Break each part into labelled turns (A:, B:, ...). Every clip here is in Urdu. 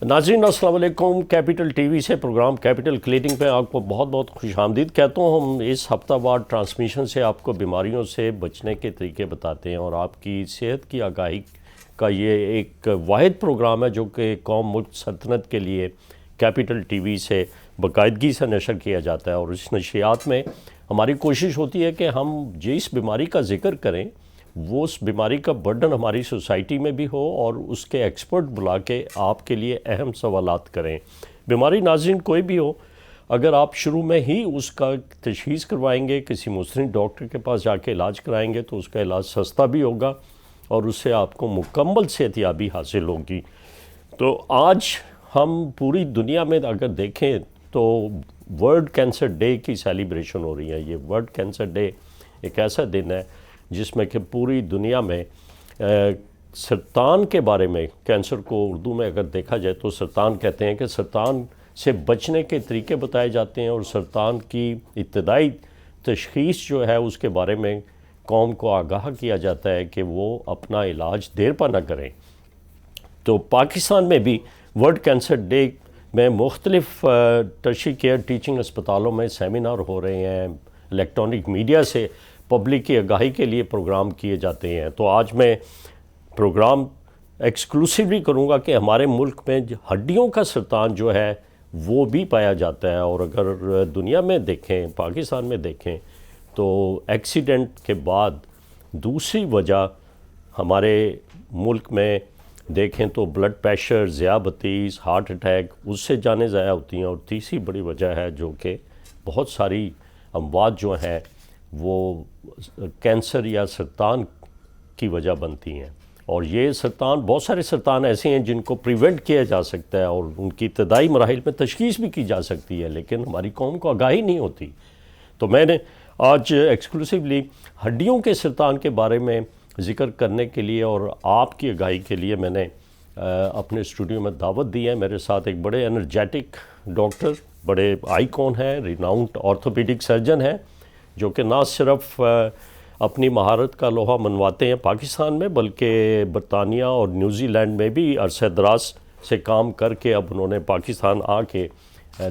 A: ناظرین السلام علیکم۔ کیپٹل ٹی وی سے پروگرام کیپٹل کلینک میں آپ کو بہت بہت خوش آمدید کہتا ہوں۔ ہم اس ہفتہ وار ٹرانسمیشن سے آپ کو بیماریوں سے بچنے کے طریقے بتاتے ہیں اور آپ کی صحت کی آگاہی کا یہ ایک واحد پروگرام ہے جو کہ قوم ملک سلطنت کے لیے کیپٹل ٹی وی سے باقاعدگی سے نشر کیا جاتا ہے، اور اس نشریات میں ہماری کوشش ہوتی ہے کہ ہم جس بیماری کا ذکر کریں وہ اس بیماری کا برڈن ہماری سوسائٹی میں بھی ہو اور اس کے ایکسپرٹ بلا کے آپ کے لیے اہم سوالات کریں۔ بیماری ناظرین کوئی بھی ہو، اگر آپ شروع میں ہی اس کا تشخیص کروائیں گے، کسی مستند ڈاکٹر کے پاس جا کے علاج کرائیں گے تو اس کا علاج سستا بھی ہوگا اور اس سے آپ کو مکمل صحت یابی حاصل ہوگی۔ تو آج ہم پوری دنیا میں اگر دیکھیں تو ورلڈ کینسر ڈے کی سیلیبریشن ہو رہی ہے۔ یہ ورلڈ کینسر ڈے ایک ایسا دن ہے جس میں کہ پوری دنیا میں سرطان کے بارے میں، کینسر کو اردو میں اگر دیکھا جائے تو سرطان کہتے ہیں، کہ سرطان سے بچنے کے طریقے بتائے جاتے ہیں اور سرطان کی ابتدائی تشخیص جو ہے اس کے بارے میں قوم کو آگاہ کیا جاتا ہے کہ وہ اپنا علاج دیر پا نہ کریں۔ تو پاکستان میں بھی ورلڈ کینسر ڈے میں مختلف ٹرشری کیئر ٹیچنگ اسپتالوں میں سیمینار ہو رہے ہیں، الیکٹرانک میڈیا سے پبلک کی آگاہی کے لیے پروگرام کیے جاتے ہیں۔ تو آج میں پروگرام ایکسکلوسیولی کروں گا کہ ہمارے ملک میں ہڈیوں کا سرطان جو ہے وہ بھی پایا جاتا ہے، اور اگر دنیا میں دیکھیں، پاکستان میں دیکھیں تو ایکسیڈنٹ کے بعد دوسری وجہ ہمارے ملک میں دیکھیں تو بلڈ پریشر، ذیابطیس، ہارٹ اٹیک، اس سے جانیں ضائع ہوتی ہیں، اور تیسری بڑی وجہ ہے جو کہ بہت ساری اموات جو ہیں وہ کینسر یا سرطان کی وجہ بنتی ہیں۔ اور یہ سرطان، بہت سارے سرطان ایسے ہیں جن کو پریونٹ کیا جا سکتا ہے اور ان کی ابتدائی مراحل میں تشخیص بھی کی جا سکتی ہے، لیکن ہماری قوم کو آگاہی نہیں ہوتی۔ تو میں نے آج ایکسکلوسیولی ہڈیوں کے سرطان کے بارے میں ذکر کرنے کے لیے اور آپ کی آگاہی کے لیے میں نے اپنے اسٹوڈیو میں دعوت دی ہے۔ میرے ساتھ ایک بڑے انرجیٹک ڈاکٹر، بڑے آئیکن ہیں، ریناؤنڈ آرتھوپیڈک سرجن ہیں، جو کہ نہ صرف اپنی مہارت کا لوہا منواتے ہیں پاکستان میں، بلکہ برطانیہ اور نیوزی لینڈ میں بھی عرصہ دراز سے کام کر کے اب انہوں نے پاکستان آ کے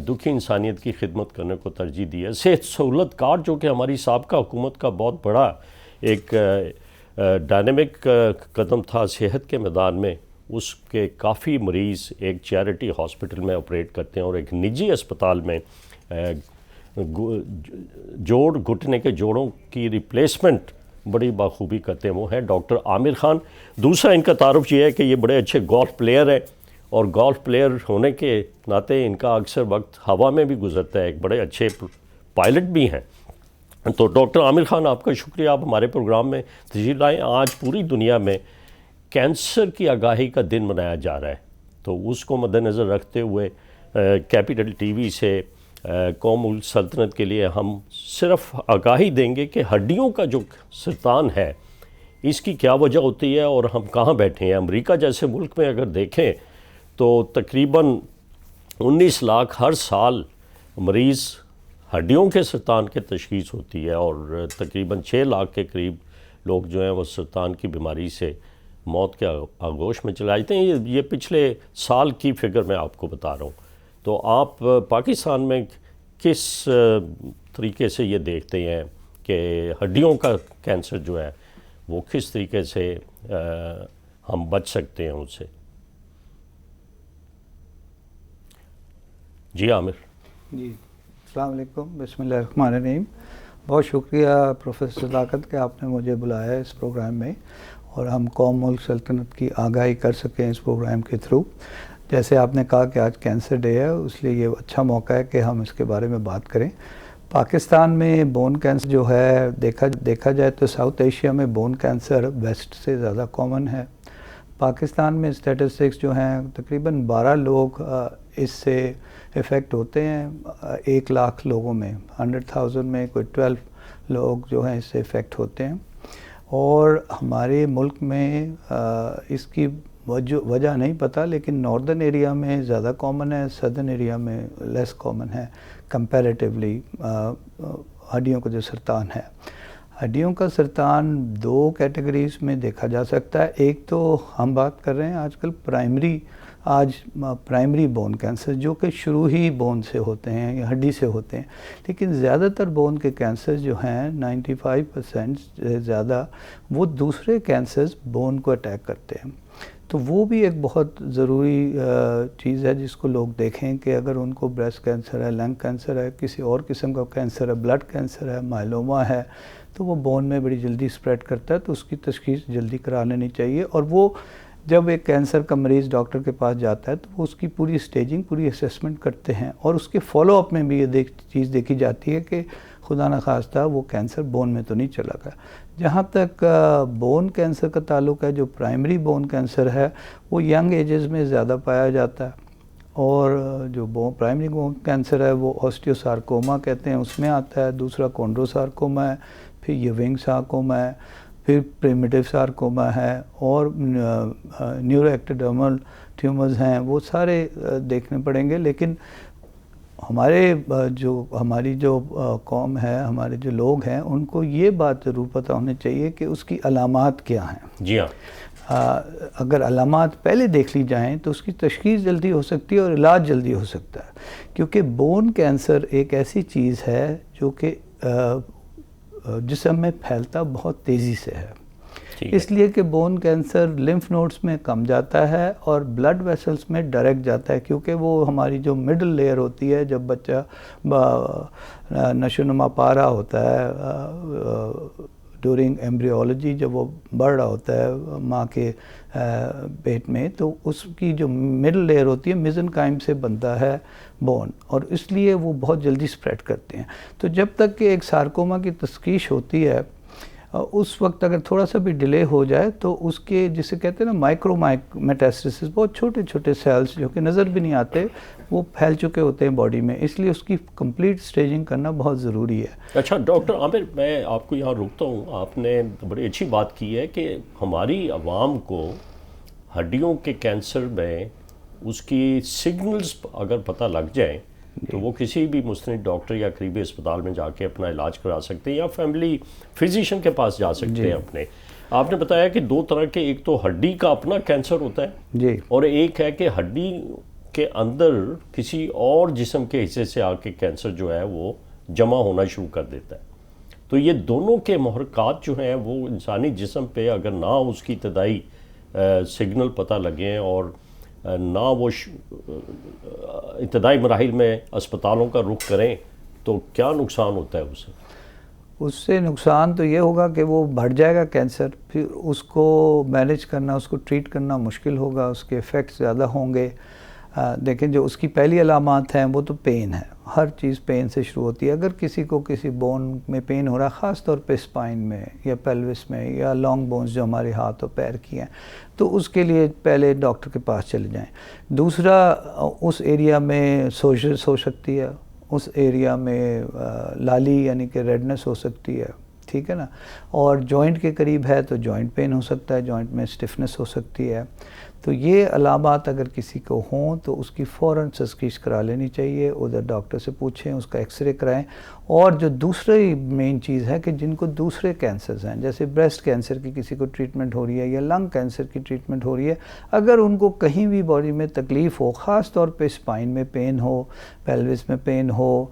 A: دکھی انسانیت کی خدمت کرنے کو ترجیح دی ہے۔ صحت سہولت کارڈ جو کہ ہماری سابقہ حکومت کا بہت بڑا ایک ڈائنامک قدم تھا صحت کے میدان میں، اس کے کافی مریض ایک چیریٹی ہاسپٹل میں آپریٹ کرتے ہیں اور ایک نجی اسپتال میں جوڑ گھٹنے کے جوڑوں کی ریپلیسمنٹ بڑی بخوبی کرتے ہیں۔ وہ ہیں ڈاکٹر عامر خان۔ دوسرا ان کا تعارف یہ ہے کہ یہ بڑے اچھے گولف پلیئر ہیں، اور گولف پلیئر ہونے کے ناطے ان کا اکثر وقت ہوا میں بھی گزرتا ہے، ایک بڑے اچھے پائلٹ بھی ہیں۔ تو ڈاکٹر عامر خان، آپ کا شکریہ، آپ ہمارے پروگرام میں تشریف لائیں۔ آج پوری دنیا میں کینسر کی آگاہی کا دن منایا جا رہا ہے، تو اس کو مد نظر رکھتے ہوئے کیپٹل ٹی وی سے قوم ملک سلطنت کے لیے ہم صرف آگاہی دیں گے کہ ہڈیوں کا جو سرطان ہے اس کی کیا وجہ ہوتی ہے اور ہم کہاں بیٹھے ہیں۔ امریکہ جیسے ملک میں اگر دیکھیں تو تقریباً 19 لاکھ ہر سال مریض ہڈیوں کے سرطان کے تشخیص ہوتی ہے، اور تقریباً 6 لاکھ کے قریب لوگ جو ہیں وہ سرطان کی بیماری سے موت کے آغوش میں چلے جاتے ہیں۔ یہ پچھلے سال کی فگر میں آپ کو بتا رہا ہوں۔ تو آپ پاکستان میں کس طریقے سے یہ دیکھتے ہیں کہ ہڈیوں کا کینسر جو ہے وہ کس طریقے سے ہم بچ سکتے ہیں ان سے؟ جی عامر
B: جی، السلام علیکم، بسم اللہ الرحمن الرحیم۔ بہت شکریہ پروفیسر صداقت کہ آپ نے مجھے بلایا اس پروگرام میں، اور ہم قوم ملک سلطنت کی آگاہی کر سکیں اس پروگرام کے تھرو۔ جیسے آپ نے کہا کہ آج کینسر ڈے ہے، اس لیے یہ اچھا موقع ہے کہ ہم اس کے بارے میں بات کریں۔ پاکستان میں بون کینسر جو ہے دیکھا جائے تو ساؤتھ ایشیا میں بون کینسر ویسٹ سے زیادہ کامن ہے۔ پاکستان میں اسٹیٹسٹکس جو ہیں تقریباً 12 لوگ اس سے افیکٹ ہوتے ہیں 1 لاکھ لوگوں میں، 100,000 میں کوئی 12 لوگ جو ہیں اس سے افیکٹ ہوتے ہیں۔ اور ہمارے ملک میں اس کی وجہ نہیں پتہ، لیکن ناردرن ایریا میں زیادہ کامن ہے، سدرن ایریا میں لیس کامن ہے کمپیریٹیولی۔ ہڈیوں کا جو سرطان ہے، ہڈیوں کا سرطان 2 کیٹیگریز میں دیکھا جا سکتا ہے۔ ایک تو ہم بات کر رہے ہیں آج کل پرائمری آج پرائمری بون کینسر جو کہ شروع ہی بون سے ہوتے ہیں یا ہڈی سے ہوتے ہیں، لیکن زیادہ تر بون کے کینسر جو ہیں 95% سے زیادہ وہ دوسرے کینسرز بون کو اٹیک کرتے ہیں. تو وہ بھی ایک بہت ضروری چیز ہے جس کو لوگ دیکھیں کہ اگر ان کو بریسٹ کینسر ہے، لنگ کینسر ہے، کسی اور قسم کا کینسر ہے، بلڈ کینسر ہے، مائلوما ہے، تو وہ بون میں بڑی جلدی اسپریڈ کرتا ہے، تو اس کی تشخیص جلدی کرا لینی چاہیے. اور وہ جب ایک کینسر کا مریض ڈاکٹر کے پاس جاتا ہے تو وہ اس کی پوری اسٹیجنگ، پوری اسیسمنٹ کرتے ہیں، اور اس کے فالو اپ میں بھی یہ چیز دیکھی جاتی ہے کہ خدا نخواستہ وہ کینسر بون میں تو نہیں چلا گیا. جہاں تک بون کینسر کا تعلق ہے، جو پرائمری بون کینسر ہے وہ ینگ ایجز میں زیادہ پایا جاتا ہے، اور جو پرائمری بون کینسر ہے وہ آسٹیوسارکوما کہتے ہیں، اس میں آتا ہے. دوسرا کونڈروسارکوما ہے، پھر یوونگ سارکوما ہے، پھر پریمیٹیو سارکوما ہے، اور نیورو ایکٹوڈرمل ٹیومرز ہیں. وہ سارے دیکھنے پڑیں گے. لیکن ہماری جو قوم ہے، ہمارے جو لوگ ہیں، ان کو یہ بات ضرور پتہ ہونی چاہیے کہ اس کی علامات کیا ہیں.
A: جی ہاں.
B: اگر علامات پہلے دیکھ لی جائیں تو اس کی تشخیص جلدی ہو سکتی ہے اور علاج جلدی ہو سکتا ہے، کیونکہ بون کینسر ایک ایسی چیز ہے جو کہ جسم میں پھیلتا بہت تیزی سے ہے. اس لیے کہ بون کینسر لمف نوڈس میں کم جاتا ہے اور بلڈ ویسلز میں ڈائریکٹ جاتا ہے، کیونکہ وہ ہماری جو مڈل لیئر ہوتی ہے، جب بچہ نشو و نما پا رہا ہوتا ہے ڈیورنگ ایمبریولوجی، جب وہ بڑھ رہا ہوتا ہے ماں کے پیٹ میں، تو اس کی جو مڈل لیئر ہوتی ہے میزنکائم سے بنتا ہے بون، اور اس لیے وہ بہت جلدی سپریڈ کرتے ہیں. تو جب تک کہ ایک سارکوما کی تشخیص ہوتی ہے، اس وقت اگر تھوڑا سا بھی ڈیلے ہو جائے تو اس کے جسے کہتے ہیں نا مائکرو میٹاسٹاسس، بہت چھوٹے چھوٹے سیلز جو کہ نظر بھی نہیں آتے، وہ پھیل چکے ہوتے ہیں باڈی میں. اس لیے اس کی کمپلیٹ سٹیجنگ کرنا بہت ضروری ہے.
A: اچھا ڈاکٹر عامر، میں آپ کو یہاں روکتا ہوں. آپ نے بڑی اچھی بات کی ہے کہ ہماری عوام کو ہڈیوں کے کینسر میں اس کی سگنلز اگر پتہ لگ جائیں تو وہ کسی بھی مستند ڈاکٹر یا قریبی اسپتال میں جا کے اپنا علاج کرا سکتے ہیں، یا فیملی فزیشین کے پاس جا سکتے ہیں اپنے. آپ نے بتایا کہ دو طرح کے، ایک تو ہڈی کا اپنا کینسر ہوتا ہے، اور ایک ہے کہ ہڈی کے اندر کسی اور جسم کے حصے سے آ کے کینسر جو ہے وہ جمع ہونا شروع کر دیتا ہے. تو یہ دونوں کے محرکات جو ہیں وہ انسانی جسم پہ اگر نہ اس کی ابتدائی سگنل پتہ لگیں اور نہ وہ ابتدائی مراحل میں اسپتالوں کا رخ کریں تو کیا نقصان ہوتا ہے اسے؟
B: اس سے نقصان تو یہ ہوگا کہ وہ بڑھ جائے گا کینسر، پھر اس کو مینیج کرنا، اس کو ٹریٹ کرنا مشکل ہوگا، اس کے ایفیکٹس زیادہ ہوں گے. دیکھیں جو اس کی پہلی علامات ہیں وہ تو پین ہے. ہر چیز پین سے شروع ہوتی ہے. اگر کسی کو کسی بون میں پین ہو رہا ہے، خاص طور پہ اسپائن میں یا پیلوس میں یا لانگ بونز جو ہمارے ہاتھ اور پیر کی ہیں، تو اس کے لیے پہلے ڈاکٹر کے پاس چلے جائیں. دوسرا، اس ایریا میں سوزش ہو سکتی ہے، اس ایریا میں لالی یعنی کہ ریڈنس ہو سکتی ہے، ٹھیک ہے نا. اور جوائنٹ کے قریب ہے تو جوائنٹ پین ہو سکتا ہے، جوائنٹ میں اسٹفنس ہو سکتی ہے. تو یہ علامات اگر کسی کو ہوں تو اس کی فوراً تشخیص کرا لینی چاہیے. ادھر ڈاکٹر سے پوچھیں، اس کا ایکس رے کرائیں. اور جو دوسری مین چیز ہے کہ جن کو دوسرے کینسرز ہیں، جیسے بریسٹ کینسر کی کسی کو ٹریٹمنٹ ہو رہی ہے یا لنگ کینسر کی ٹریٹمنٹ ہو رہی ہے، اگر ان کو کہیں بھی باڈی میں تکلیف ہو، خاص طور پہ اسپائن میں پین ہو، پیلوس میں پین ہو،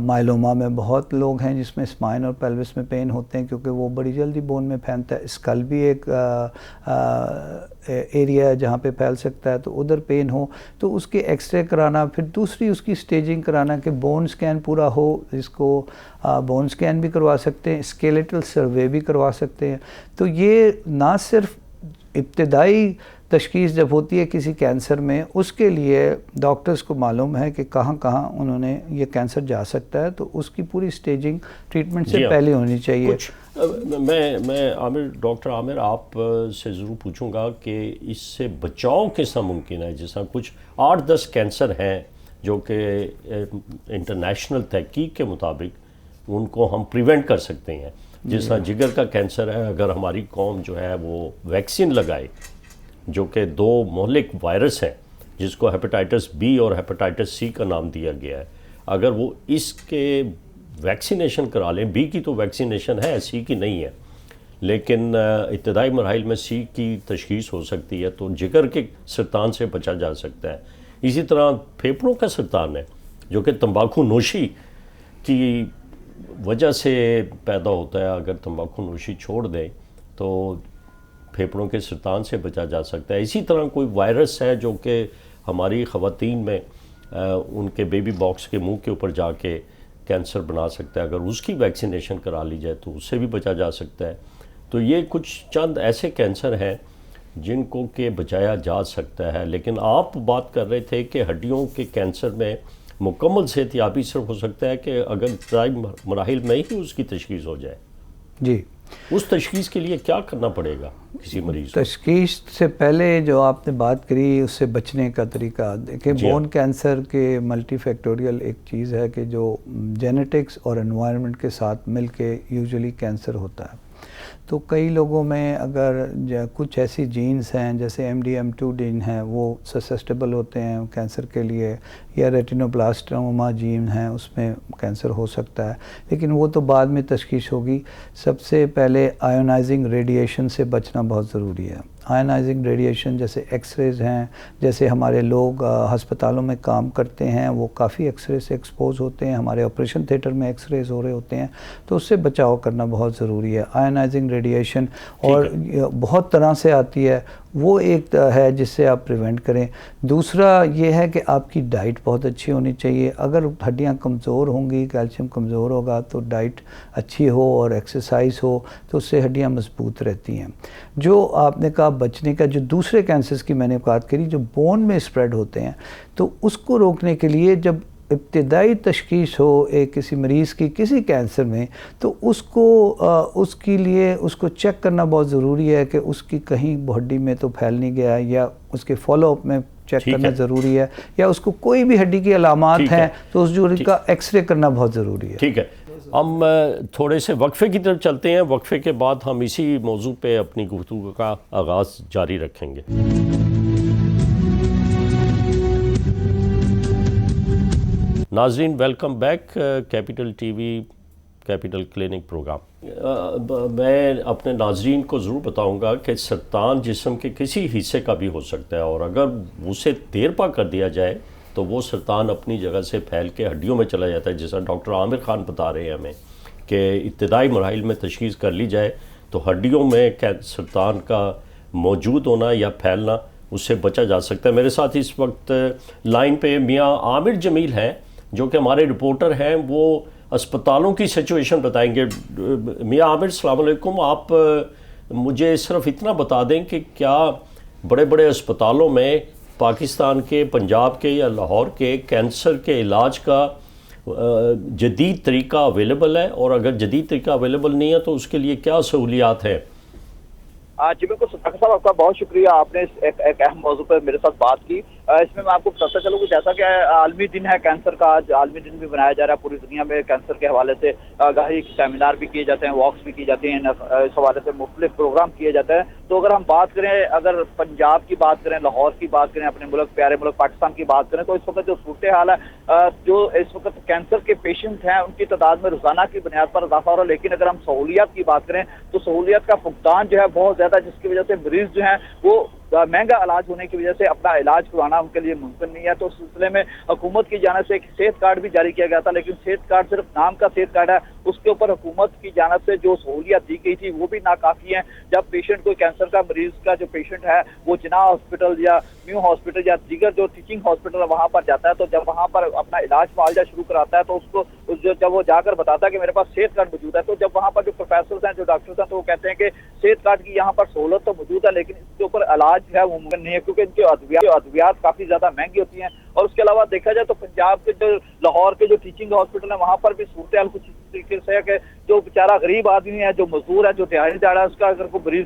B: مائلوما میں بہت لوگ ہیں جس میں اسپائن اور پیلوس میں پین ہوتے ہیں کیونکہ وہ بڑی جلدی بون میں پھیلتا ہے. اسکل بھی ایک ایریا ہے جہاں پہ پھیل سکتا ہے، تو ادھر پین ہو تو اس کے ایکس رے کرانا، پھر دوسری اس کی سٹیجنگ کرانا کہ بون سکین پورا ہو. اس کو بون سکین بھی کروا سکتے ہیں، اسکیلیٹل سروے بھی کروا سکتے ہیں. تو یہ نہ صرف ابتدائی تشخیص جب ہوتی ہے کسی کینسر میں، اس کے لیے ڈاکٹرز کو معلوم ہے کہ کہاں کہاں انہوں نے یہ کینسر جا سکتا ہے، تو اس کی پوری سٹیجنگ ٹریٹمنٹ سے پہلے ہونی چاہیے.
A: میں ڈاکٹر عامر آپ سے ضرور پوچھوں گا کہ اس سے بچاؤ کیسا ممکن ہے؟ جیسا کچھ 8-10 کینسر ہیں جو کہ انٹرنیشنل تحقیق کے مطابق ان کو ہم پریونٹ کر سکتے ہیں. جس طرح جگر کا کینسر ہے، اگر ہماری قوم جو ہے وہ ویکسین لگائے، جو کہ 2 مہلک وائرس ہیں جس کو ہیپاٹائٹس بی اور ہیپاٹائٹس سی کا نام دیا گیا ہے، اگر وہ اس کے ویکسینیشن کرا لیں، بی کی تو ویکسینیشن ہے، سی کی نہیں ہے، لیکن ابتدائی مراحل میں سی کی تشخیص ہو سکتی ہے تو جگر کے سرطان سے بچا جا سکتا ہے. اسی طرح پھیپھڑوں کا سرطان ہے جو کہ تمباکو نوشی کی وجہ سے پیدا ہوتا ہے. اگر تمباکو نوشی چھوڑ دیں تو پھیپھڑوں کے سرطان سے بچا جا سکتا ہے. اسی طرح کوئی وائرس ہے جو کہ ہماری خواتین میں ان کے بیبی باکس کے منہ کے اوپر جا کے کینسر بنا سکتا ہے. اگر اس کی ویکسینیشن کرا لی جائے تو اس سے بھی بچا جا سکتا ہے. تو یہ کچھ چند ایسے کینسر ہیں جن کو کہ بچایا جا سکتا ہے. لیکن آپ بات کر رہے تھے کہ ہڈیوں کے کینسر میں مکمل صحت یابی صرف ہو سکتا ہے کہ اگر ابتدائی مراحل میں ہی اس کی تشخیص ہو جائے.
B: جی،
A: اس تشخیص کے لیے کیا کرنا پڑے گا کسی مریض کو؟
B: تشخیص سے پہلے جو آپ نے بات کری اس سے بچنے کا طریقہ دیکھیں. بون کینسر کے ملٹی فیکٹوریل ایک چیز ہے کہ جو جینیٹکس اور انوائرمنٹ کے ساتھ مل کے یوزلی کینسر ہوتا ہے. تو کئی لوگوں میں اگر کچھ ایسی جینز ہیں جیسے MDM2 جین ہیں وہ سسیسٹیبل ہوتے ہیں کینسر کے لیے، یا ریٹینوبلاسٹوما جین ہیں اس میں کینسر ہو سکتا ہے، لیکن وہ تو بعد میں تشخیص ہوگی. سب سے پہلے آئونائزنگ ریڈیشن سے بچنا بہت ضروری ہے. آئونائزنگ ریڈیشن جیسے ایکس ریز ہیں، جیسے ہمارے لوگ ہسپتالوں میں کام کرتے ہیں وہ کافی ایکس رے سے ایکسپوز ہوتے ہیں، ہمارے آپریشن تھیٹر میں ایکس ریز ہو رہے ہوتے ہیں، تو اس سے بچاؤ کرنا بہت ضروری ہے. آئونائزنگ ریڈیشن اور بہت طرح سے آتی ہے، وہ ایک ہے جس سے آپ پریونٹ کریں. دوسرا یہ ہے کہ آپ کی ڈائٹ بہت اچھی ہونی چاہیے. اگر ہڈیاں کمزور ہوں گی، کیلشیم کمزور ہوگا تو ڈائٹ اچھی ہو اور ایکسرسائز ہو تو اس سے ہڈیاں مضبوط رہتی ہیں. جو آپ نے کہا بچنے کا، جو دوسرے کینسرز کی میں نے بات کری جو بون میں اسپریڈ ہوتے ہیں، تو اس کو روکنے کے لیے جب ابتدائی تشخیص ہو ایک کسی مریض کی کسی کینسر میں، تو اس کے لیے اس کو چیک کرنا بہت ضروری ہے کہ اس کی کہیں ہڈی میں تو پھیل نہیں گیا، یا اس کے فالو اپ میں چیک کرنا ضروری ہے، یا اس کو کوئی بھی ہڈی کی علامات ہیں تو اس جوڑی کا ایکس رے کرنا بہت ضروری ہے.
A: ٹھیک ہے، ہم تھوڑے سے وقفے کی طرف چلتے ہیں. وقفے کے بعد ہم اسی موضوع پہ اپنی گفتگو کا آغاز جاری رکھیں گے. ناظرین welcome back. Capital T V capital clinic program. میں اپنے ناظرین کو ضرور بتاؤں گا کہ سرطان جسم کے کسی حصے کا بھی ہو سکتا ہے، اور اگر اسے دیر پا کر دیا جائے تو وہ سرطان اپنی جگہ سے پھیل کے ہڈیوں میں چلا جاتا ہے. جیسا ڈاکٹر عامر خان بتا رہے ہیں ہمیں کہ ابتدائی مراحل میں تشخیص کر لی جائے تو ہڈیوں میں سرطان کا موجود ہونا یا پھیلنا اس سے بچا جا سکتا ہے. میرے ساتھ اس وقت لائن پہ میاں عامر جمیل ہیں جو کہ ہمارے رپورٹر ہیں، وہ اسپتالوں کی سچویشن بتائیں گے. میاں عامر السلام علیکم. آپ مجھے صرف اتنا بتا دیں کہ کیا بڑے بڑے اسپتالوں میں پاکستان کے، پنجاب کے یا لاہور کے کینسر کے علاج کا جدید طریقہ اویلیبل ہے، اور اگر جدید طریقہ اویلیبل نہیں ہے تو اس کے لیے کیا سہولیات ہیں؟
C: جی بالکل صدق صاحب، آپ کا بہت شکریہ. آپ نے ایک اہم موضوع پر میرے ساتھ بات کی. اس میں آپ کو بتاتا چلوں کہ جیسا کہ عالمی دن ہے کینسر کا، آج عالمی دن بھی منایا جا رہا ہے پوری دنیا میں. کینسر کے حوالے سے آگاہی سیمینار بھی کیے جاتے ہیں، واکس بھی کی جاتی ہیں، اس حوالے سے مختلف پروگرام کیے جاتے ہیں. تو اگر ہم بات کریں، اگر پنجاب کی بات کریں، لاہور کی بات کریں، اپنے ملک پیارے ملک پاکستان کی بات کریں، تو اس وقت جو صورتحال ہے، جو اس وقت کینسر کے پیشنٹ ہیں ان کی تعداد میں روزانہ کی بنیاد پر اضافہ ہو رہا ہے. لیکن اگر ہم سہولیات کی بات کریں تو سہولیات کا فقدان جو ہے بہت زیادہ، جس کی وجہ سے مریض جو ہیں وہ مہنگا علاج ہونے کی وجہ سے اپنا علاج کروانا ان کے لیے ممکن نہیں ہے. تو اس سلسلے میں حکومت کی جانب سے ایک صحت کارڈ بھی جاری کیا گیا تھا، لیکن صحت کارڈ صرف نام کا صحت کارڈ ہے. اس کے اوپر حکومت کی جانب سے جو سہولیات دی گئی تھی وہ بھی ناکافی ہیں. جب پیشنٹ کوئی کینسر کا مریض کا جو پیشنٹ ہے وہ جناح ہاسپٹل یا نیو ہاسپٹل یا دیگر جو ٹیچنگ ہاسپٹل ہے وہاں پر جاتا ہے، تو جب وہاں پر اپنا علاج معالجہ شروع کراتا ہے تو اس کو جب وہ جا کر بتاتا ہے کہ میرے پاس صحت کارڈ موجود ہے، تو جب وہاں پر جو پروفیسرز ہیں، جو ڈاکٹرز ہیں، تو وہ کہتے ہیں کہ صحت کارڈ کی یہاں پر سہولت تو موجود ہے لیکن اس کے اوپر علاج جو ہے وہ ممکن نہیں ہے، کیونکہ ان کی ادویات کافی زیادہ مہنگی ہوتی ہیں. اور اس کے علاوہ دیکھا جائے تو پنجاب کے جو لاہور کے جو ٹیچنگ ہاسپٹل ہیں وہاں پر بھی صورتحال کچھ اس طریقے سے ہے کہ جو بیچارہ غریب آدمی ہے، جو مزدور ہے، جو دیہاڑی دہاڑا، اس کا اگر کوئی مریض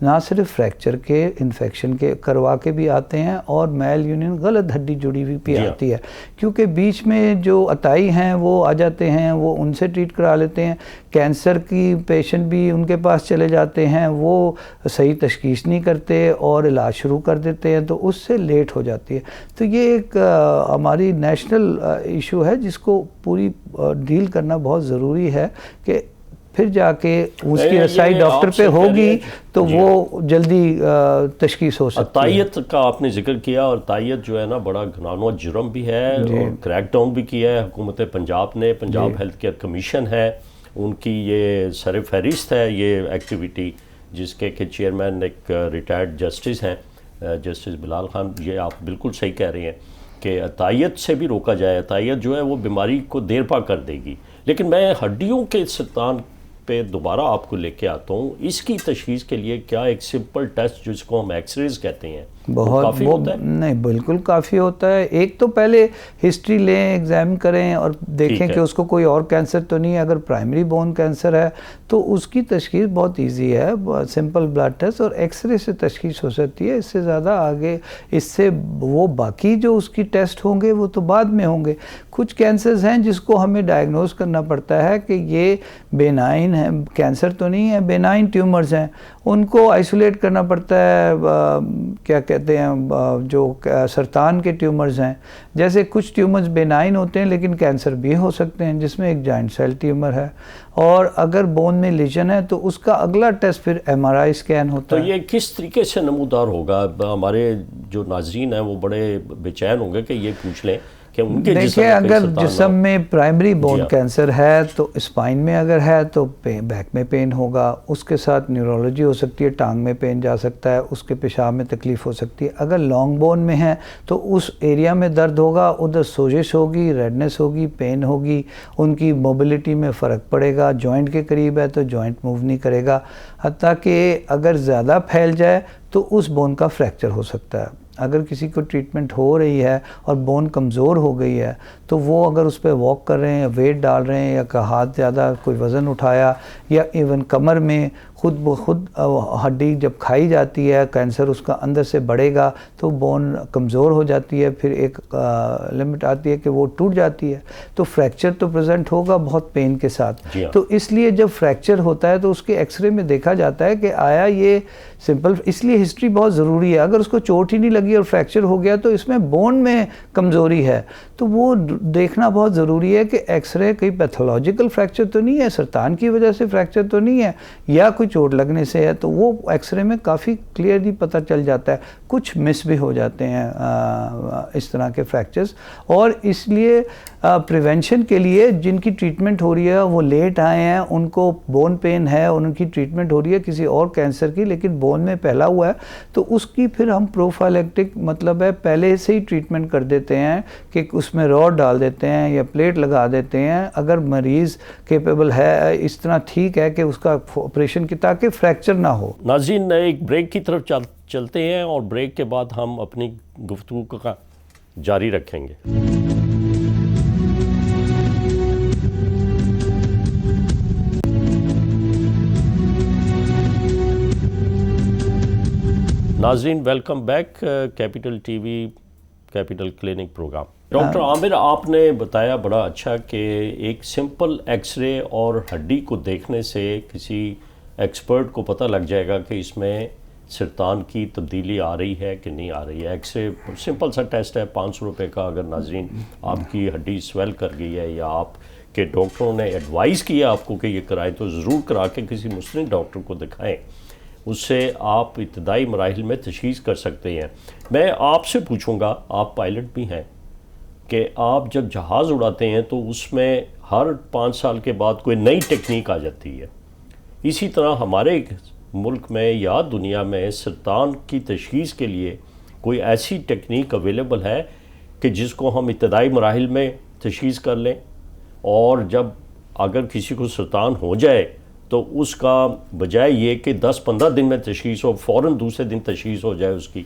B: نہ صرف فریکچر کے انفیکشن کے کروا کے بھی آتے ہیں اور میل یونین غلط ہڈی جڑی ہوئی بھی آتی ہے، کیونکہ بیچ میں جو عطائی ہیں وہ آ جاتے ہیں، وہ ان سے ٹریٹ کرا لیتے ہیں. کینسر کی پیشنٹ بھی ان کے پاس چلے جاتے ہیں، وہ صحیح تشخیص نہیں کرتے اور علاج شروع کر دیتے ہیں، تو اس سے لیٹ ہو جاتی ہے. تو یہ ایک ہماری نیشنل ایشو ہے جس کو پوری ڈیل کرنا بہت ضروری ہے کہ پھر جا کے اس کی رسائی ڈاکٹر پہ ہوگی تو وہ جلدی تشخیص ہو سکتی ہے.
A: عطائیت کا آپ نے ذکر کیا، اور عطائیت جو ہے نا بڑا گھنانوا جرم بھی ہے اور کریک ڈاؤن بھی کیا ہے حکومت پنجاب نے. پنجاب ہیلتھ کیئر کمیشن ہے، ان کی یہ سر فہرست ہے یہ ایکٹیویٹی، جس کے کہ چیئرمین ایک ریٹائرڈ جسٹس ہیں، جسٹس بلال خان. یہ آپ بالکل صحیح کہہ رہے ہیں کہ عطائیت سے بھی روکا جائے. عطائیت جو ہے وہ بیماری کو دیر پا کر دے گی. لیکن میں ہڈیوں کے سرطان پہ دوبارہ آپ کو لے کے آتا ہوں. اس کی تشخیص کے لیے کیا ایک سمپل ٹیسٹ جس کو ہم ایکس ریز کہتے ہیں کافی ہوتا ہے؟
B: نہیں، بالکل کافی ہوتا ہے. ایک تو پہلے ہسٹری لیں، ایگزامن کریں اور دیکھیں کہ اس کو کوئی اور کینسر تو نہیں ہے. اگر پرائمری بون کینسر ہے تو اس کی تشخیص بہت ایزی ہے، سمپل بلڈ ٹیسٹ اور ایکس رے سے تشخیص ہو سکتی ہے. اس سے زیادہ آگے اس سے وہ باقی جو اس کی ٹیسٹ ہوں گے وہ تو بعد میں ہوں گے. کچھ کینسرز ہیں جس کو ہمیں ڈائگنوز کرنا پڑتا ہے کہ یہ بینائن ہے، کینسر تو نہیں ہے، بینائن ٹیومرز ہیں. ان کو آئسولیٹ کرنا پڑتا ہے. کیا کہتے ہیں، جو سرطان کے ٹیومرز ہیں، جیسے کچھ ٹیومرز بینائن ہوتے ہیں لیکن کینسر بھی ہو سکتے ہیں، جس میں ایک جوائنٹ سیل ٹیومر ہے. اور اگر بون میں لیجن ہے تو اس کا اگلا ٹیسٹ پھر ایم آر آئی اسکین ہوتا ہے.
A: تو یہ کس طریقے سے نمودار ہوگا؟ ہمارے جو ناظرین ہیں وہ بڑے بے چین ہوں گے کہ یہ پوچھ لیں کہ ان کے
B: دیکھیں، اگر جسم میں پرائمری بون کینسر ہے تو اسپائن میں اگر ہے تو بیک میں پین ہوگا. اس کے ساتھ نیورولوجی ہو سکتی ہے، ٹانگ میں پین جا سکتا ہے، اس کے پیشاب میں تکلیف ہو سکتی ہے. اگر لانگ بون میں ہے تو اس ایریا میں درد ہوگا، ادھر سوجش ہوگی، ریڈنس ہوگی، پین ہوگی، ان کی موبلٹی میں فرق پڑے گا. جوائنٹ کے قریب ہے تو جوائنٹ موو نہیں کرے گا. حتیٰ کہ اگر زیادہ پھیل جائے تو اس بون کا فریکچر ہو سکتا ہے. اگر کسی کو ٹریٹمنٹ ہو رہی ہے اور بون کمزور ہو گئی ہے تو وہ اگر اس پہ واک کر رہے ہیں، ویٹ ڈال رہے ہیں، یا ہاتھ زیادہ کوئی وزن اٹھایا، یا ایون کمر میں خود بخود ہڈی جب کھائی جاتی ہے، کینسر اس کا اندر سے بڑھے گا تو بون کمزور ہو جاتی ہے. پھر ایک لمٹ آتی ہے کہ وہ ٹوٹ جاتی ہے. تو فریکچر تو پریزنٹ ہوگا بہت پین کے ساتھ. تو اس لیے جب فریکچر ہوتا ہے تو اس کے ایکس رے میں دیکھا جاتا ہے کہ آیا یہ سمپل. اس لیے ہسٹری بہت ضروری ہے. اگر اس کو چوٹ ہی نہیں لگی اور فریکچر ہو گیا تو اس میں بون میں کمزوری ہے، تو وہ دیکھنا بہت ضروری ہے کہ ایکس رے کوئی پیتھولوجیکل فریکچر تو نہیں ہے، سرطان کی وجہ سے فریکچر تو نہیں ہے، یا کوئی چوٹ لگنے سے ہے. تو وہ ایکس رے میں کافی کلیئرلی پتہ چل جاتا ہے. کچھ مس بھی ہو جاتے ہیں اس طرح کے فریکچرز. اور اس لیے پریونشن کے لیے جن کی ٹریٹمنٹ ہو رہی ہے وہ لیٹ آئے ہیں، ان کو بون پین ہے، ان کی ٹریٹمنٹ ہو رہی ہے کسی اور کینسر کی لیکن بون میں پھیلا ہوا ہے، تو اس کی پھر ہم پروفائلیکٹک مطلب ہے پہلے سے ہی ٹریٹمنٹ کر دیتے ہیں کہ اس میں راڈ ڈال دیتے ہیں یا پلیٹ لگا دیتے ہیں. اگر مریض کیپیبل ہے اس طرح ٹھیک ہے کہ اس کا آپریشن کی تاکہ فریکچر نہ ہو.
A: ناظرین، ایک بریک کی طرف چلتے ہیں اور بریک کے بعد ہم اپنی گفتگو کا جاری رکھیں گے. ناظرین، welcome back. Capital T V capital clinic program. Doctor Aamir, آپ نے بتایا بڑا اچھا کہ ایک سمپل ایکس رے اور ہڈی کو دیکھنے سے کسی ایکسپرٹ کو پتہ لگ جائے گا کہ اس میں سرطان کی تبدیلی آ رہی ہے کہ نہیں آ رہی ہے. ایکس رے سمپل سا ٹیسٹ ہے، 500 روپے کا. اگر ناظرین آپ کی ہڈی سویل کر گئی ہے یا آپ کے ڈاکٹروں نے ایڈوائز کیا آپ کو کہ یہ کرائیں تو ضرور کرا کے کسی مستند ڈاکٹر کو دکھائیں. اس سے آپ ابتدائی مراحل میں تشخیص کر سکتے ہیں. میں آپ سے پوچھوں گا، آپ پائلٹ بھی ہیں، کہ آپ جب جہاز اڑاتے ہیں تو اس میں ہر 5 سال کے بعد کوئی نئی ٹیکنیک آ جاتی ہے. اسی طرح ہمارے ملک میں یا دنیا میں سرطان کی تشخیص کے لیے کوئی ایسی ٹیکنیک اویلیبل ہے کہ جس کو ہم ابتدائی مراحل میں تشخیص کر لیں، اور جب اگر کسی کو سرطان ہو جائے تو اس کا بجائے یہ کہ 10-15 دن میں تشخیص ہو، فوراً دوسرے دن تشخیص ہو جائے اس کی؟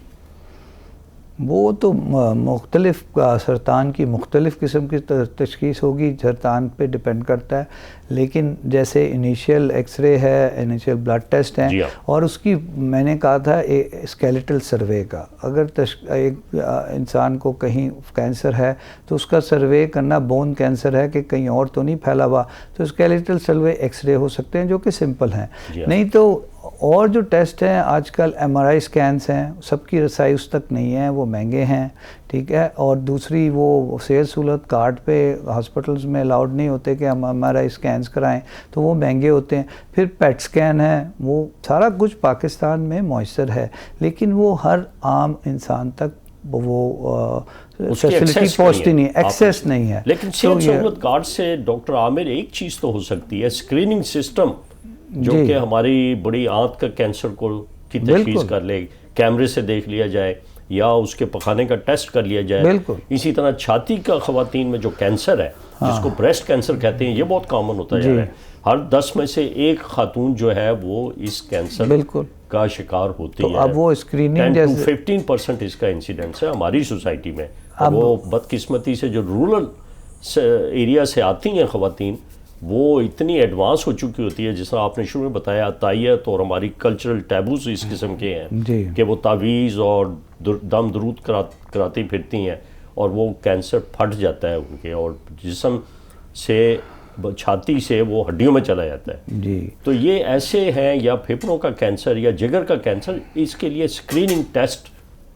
B: وہ تو مختلف سرطان کی مختلف قسم کی تشخیص ہوگی، سرطان پہ ڈپینڈ کرتا ہے، لیکن جیسے انیشیل ایکس رے ہے، انیشیل بلڈ ٹیسٹ ہیں، اور اس کی میں نے کہا تھا اسکیلیٹل سروے کا، اگر ایک انسان کو کہیں کینسر ہے تو اس کا سروے کرنا، بون کینسر ہے کہ کہیں اور تو نہیں پھیلا ہوا، تو اسکیلیٹل سروے ایکس رے ہو سکتے ہیں جو کہ سمپل ہیں، نہیں تو اور جو ٹیسٹ ہیں آج کل ایم آر آئی اسکینس ہیں، سب کی رسائی اس تک نہیں ہے، وہ مہنگے ہیں، ٹھیک ہے، اور دوسری وہ صحت سہولت کارڈ پہ ہاسپٹلز میں الاؤڈ نہیں ہوتے کہ ہم ایم آر آئی اسکینس کرائیں، تو وہ مہنگے ہوتے ہیں، پھر پیٹ اسکین ہے، وہ سارا کچھ پاکستان میں میسر ہے، لیکن وہ ہر عام انسان تک وہ فیسلٹی پہنچتی نہیں، ایکسیس نہیں ہے۔
A: لیکن صحت سہولت کارڈ سے ڈاکٹر عامر ایک چیز تو ہو سکتی ہے، اسکریننگ سسٹم جو کہ ہماری بڑی آنت کا کینسر کی تشخیص کر لے، کیمرے سے دیکھ لیا جائے یا اس کے پخانے کا ٹیسٹ کر لیا جائے، اسی طرح چھاتی کا خواتین میں جو کینسر ہے جس کو بریسٹ کینسر کہتے ہیں، یہ بہت کامن ہوتا جا رہا ہے، ہر 10 میں سے ایک خاتون جو ہے وہ اس کینسر کا شکار ہوتی ہے،
B: اب وہ اسکریننگ
A: 10-15% اس کا انسیڈنس ہے ہماری سوسائٹی میں۔ وہ بدقسمتی سے جو رورل ایریا سے آتی ہیں خواتین، وہ اتنی ایڈوانس ہو چکی ہوتی ہے، جس طرح آپ نے شروع میں بتایا عطائیت اور ہماری کلچرل ٹیبوز اس قسم کے ہیں کہ وہ تعویذ اور دم درود کراتی پھرتی ہیں اور وہ کینسر پھٹ جاتا ہے ان کے، اور جسم سے چھاتی سے وہ ہڈیوں میں چلا جاتا ہے۔ تو یہ ایسے ہیں، یا پھیپھڑوں کا کینسر یا جگر کا کینسر، اس کے لیے اسکریننگ ٹیسٹ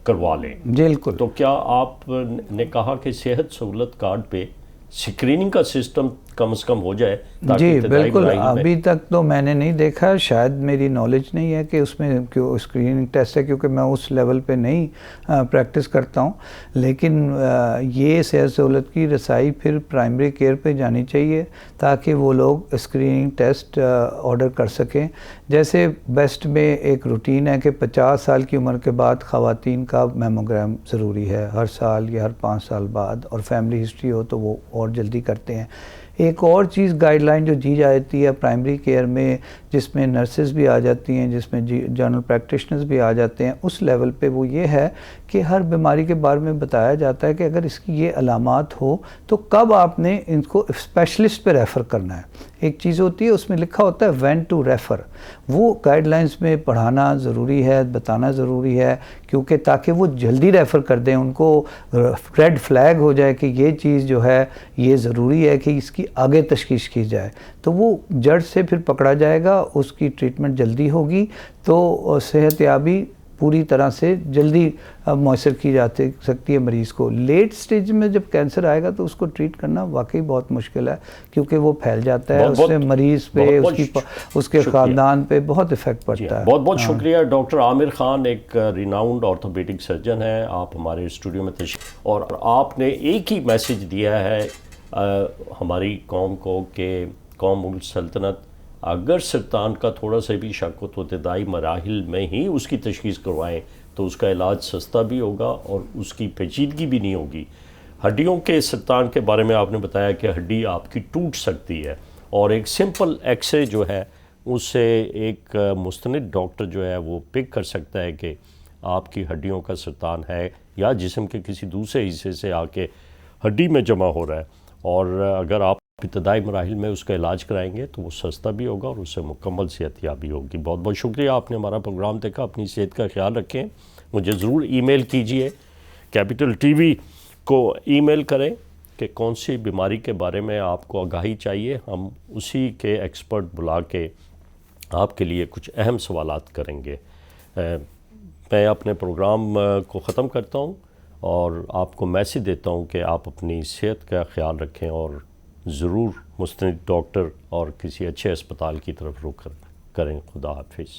A: کروا لیں۔
B: بالکل۔
A: تو کیا آپ نے کہا کہ صحت سہولت کارڈ پہ اسکریننگ کا سسٹم کم از کم ہو جائے؟
B: جی بالکل، ابھی تک تو میں نے نہیں دیکھا، شاید میری نالج نہیں ہے کہ اس میں اسکریننگ ٹیسٹ ہے، کیونکہ میں اس لیول پہ نہیں پریکٹس کرتا ہوں، لیکن یہ صحت سہولت کی رسائی پھر پرائمری کیئر پہ جانی چاہیے تاکہ وہ لوگ اسکریننگ ٹیسٹ آرڈر کر سکیں۔ جیسے بیسٹ میں ایک روٹین ہے کہ 50 سال کی عمر کے بعد خواتین کا میموگرام ضروری ہے، ہر سال یا ہر 5 سال بعد، اور فیملی ہسٹری ہو تو وہ اور جلدی کرتے ہیں۔ ایک اور چیز گائیڈ لائن جو دی جاتی ہے پرائمری کیئر میں، جس میں نرسز بھی آ جاتی ہیں، جس میں جنرل پریکٹیشنرز بھی آ جاتے ہیں، اس لیول پہ وہ یہ ہے کہ ہر بیماری کے بارے میں بتایا جاتا ہے کہ اگر اس کی یہ علامات ہو تو کب آپ نے ان کو اسپیشلسٹ پہ ریفر کرنا ہے۔ ایک چیز ہوتی ہے اس میں لکھا ہوتا ہے وین ٹو ریفر، وہ گائیڈ لائنز میں پڑھانا ضروری ہے، بتانا ضروری ہے، کیونکہ تاکہ وہ جلدی ریفر کر دیں، ان کو ریڈ فلیگ ہو جائے کہ یہ چیز جو ہے یہ ضروری ہے کہ اس کی آگے تشخیص کی جائے، تو وہ جڑ سے پھر پکڑا جائے گا، اس کی ٹریٹمنٹ جلدی ہوگی، تو صحت یابی پوری طرح سے جلدی میسر کی جا سکتی ہے مریض کو۔ لیٹ سٹیج میں جب کینسر آئے گا تو اس کو ٹریٹ کرنا واقعی بہت مشکل ہے، کیونکہ وہ پھیل جاتا ہے، اس سے مریض پہ، اس کے خاندان پہ بہت افیکٹ پڑتا ہے۔
A: بہت بہت شکریہ ڈاکٹر عامر خان، ایک ریناؤنڈ آرتھوپیڈک سرجن ہیں، آپ ہمارے اسٹوڈیو میں تشریف، اور آپ نے ایک ہی میسج دیا ہے ہماری قوم کو کہ قوم مغل سلطنت اگر سرطان کا تھوڑا سا بھی شک ہو تو ابتدائی مراحل میں ہی اس کی تشخیص کروائیں، تو اس کا علاج سستا بھی ہوگا اور اس کی پیچیدگی بھی نہیں ہوگی۔ ہڈیوں کے سرطان کے بارے میں آپ نے بتایا کہ ہڈی آپ کی ٹوٹ سکتی ہے، اور ایک سمپل ایکس رے جو ہے اس سے ایک مستند ڈاکٹر جو ہے وہ پک کر سکتا ہے کہ آپ کی ہڈیوں کا سرطان ہے یا جسم کے کسی دوسرے حصے سے آ کے ہڈی میں جمع ہو رہا ہے، اور اگر آپ ابتدائی مراحل میں اس کا علاج کرائیں گے تو وہ سستا بھی ہوگا اور اس سے مکمل صحت یابی ہوگی۔ بہت بہت شکریہ، آپ نے ہمارا پروگرام دیکھا، اپنی صحت کا خیال رکھیں، مجھے ضرور ای میل کیجئے، کیپٹل ٹی وی کو ای میل کریں کہ کون سی بیماری کے بارے میں آپ کو آگاہی چاہیے، ہم اسی کے ایکسپرٹ بلا کے آپ کے لیے کچھ اہم سوالات کریں گے۔ میں اپنے پروگرام کو ختم کرتا ہوں اور آپ کو میسج دیتا ہوں کہ آپ اپنی صحت کا خیال رکھیں اور ضرور مستند ڈاکٹر اور کسی اچھے اسپتال کی طرف رخ کریں۔ خدا حافظ۔